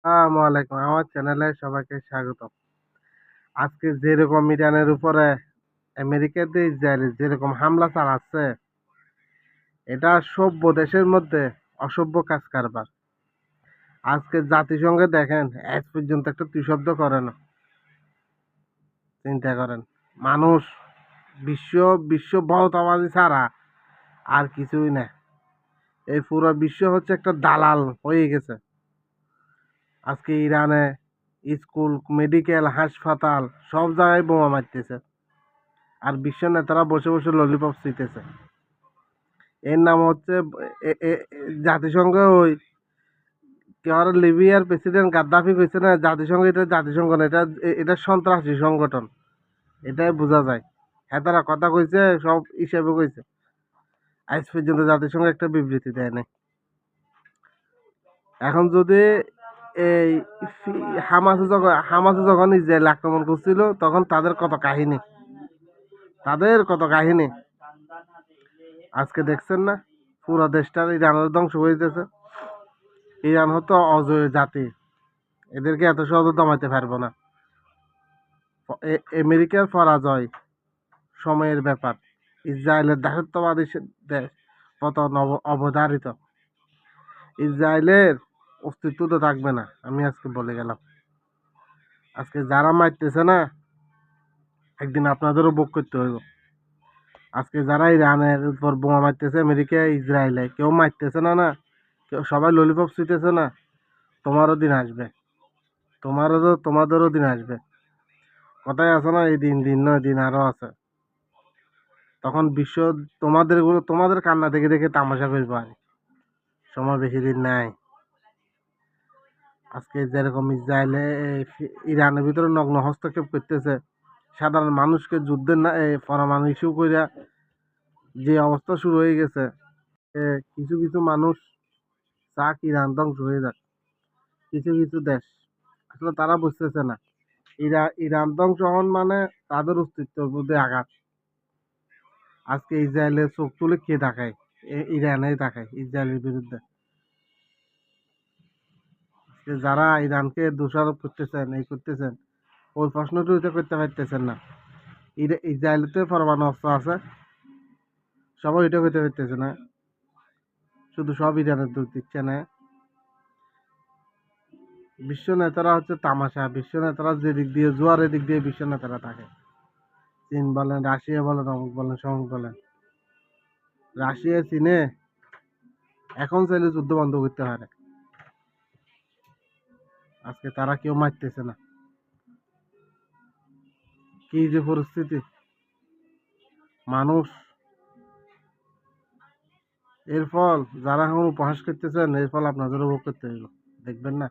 আসসালামু আলাইকুম। আমার চ্যানেলে সবাইকে স্বাগত। আজকে যেরকম ইরানের উপরে আমেরিকাতে ইসরায়েল যেরকম হামলা চালাচ্ছে, এটা সভ্য দেশের মধ্যে অসভ্য কাজ কারবার। আজকে জাতিসংঘে দেখেন আজ পর্যন্ত একটা শব্দ করে না। চিন্তা করেন, মানুষ বিশ্ব বিশ্ব বহতাবাজি ছাড়া আর কিছুই না। এই পুরো বিশ্ব হচ্ছে একটা দালাল হয়ে গেছে। আজকে ইরানে স্কুল, মেডিকেল, হাসপাতাল সব জায়গায় বোমা মারতেছে। আর বিশ্ব নেতারা বসে বসে ললিপপ চিতেছে। এর নাম হচ্ছে জাতিসংঘ। ওই লিবিয়ার প্রেসিডেন্ট গাদ্দাফি কইছে না, জাতিসংঘ এটা জাতিসংঘ না, এটা সন্ত্রাসী সংগঠন। এটাই বোঝা যায়। হ্যাঁ, তারা কথা কইছে, সব হিসেবে কইছে। আজ পর্যন্ত জাতিসংঘ একটা বিবৃতি দেয় নাই। এখন যদি এই হামাসে যখন ইসরায়েল আক্রমণ করছিল, তখন তাদের কত কাহিনী আজকে দেখছেন না? পুরো দেশটা ইরানের ধ্বংস হয়ে যেতেছে। ইরান হতো অজয় জাতি, এদেরকে এত সহজে দমাইতে পারবো না। আমেরিকার পরাজয় সময়ের ব্যাপার। ইসরায়েলের দাসত্ববাদী দেশ পতন অবধারিত। ইসরায়েলের অস্তিত্ব তো থাকবে না, আমি আজকে বলে গেলাম। আজকে যারা মারতেছে না, একদিন আপনাদেরও ভোগ করতে হইব। আজকে যারা ইরানের উপর বোমা মারতেছে, আমেরিকা ইসরায়েলে কেউ মারতেছে না, কেউ সবাই ললিপপ ছুঁইতেছে না, তোমারও দিন আসবে। তোমাদেরও দিন আসবে। কথায় আছে না, এই দিন দিন নয়, দিন আরো আছে। তখন বিশ্ব তোমাদের কান্না দেখে দেখে তামাশা করবো। আর সময় বেশি দিন নাই। আজকে যেরকম ইসরায়েলে ইরানের ভিতরে নগ্ন হস্তক্ষেপ করতেছে, সাধারণ মানুষকে যুদ্ধের না পরমাণু ইস্যু কইরা যে অবস্থা শুরু হয়ে গেছে, কিছু কিছু মানুষ চাক ইরান ধ্বংস হয়ে যাক। কিছু কিছু দেশ আসলে তারা বুঝতেছে না, ইরান ধ্বংস হন মানে তাদের অস্তিত্বের মধ্যে আঘাত। আজকে ইসরায়েলের চোখ তুলে কে তাকায়? ইরানেই তাকায় ইসরায়েলের বিরুদ্ধে। যে যারা ইরানকে দোষারোপ করতেছেন, এই করতেছেন, ওই প্রশ্নটি উত্তর করতে পারতেছেন না। ইসরায়েলতে পরমাণু অস্ত্র আছে, সবাই এটা করতে পারতেছে না। শুধু সব ইরানের দোষ দিচ্ছে না। বিশ্ব নেতারা হচ্ছে তামাশা। বিশ্ব নেতারা যে দিক দিয়ে জোয়ার, এদিক দিয়ে বিশ্ব নেতারা থাকে। চীন বলেন, রাশিয়া বলেন, অমুক বলেন, সমুক বলেন। রাশিয়া চীনে এখন চাইলে যুদ্ধ বন্ধ করতে পারে। আজকে তারা কেউ মারতেছে না। কি যে পরিস্থিতি! মানুষ এর ফল যারা এখন উপহাস করতেছেন, এর ফল আপনাদেরও ভোগ করতে হইব। দেখবেন না?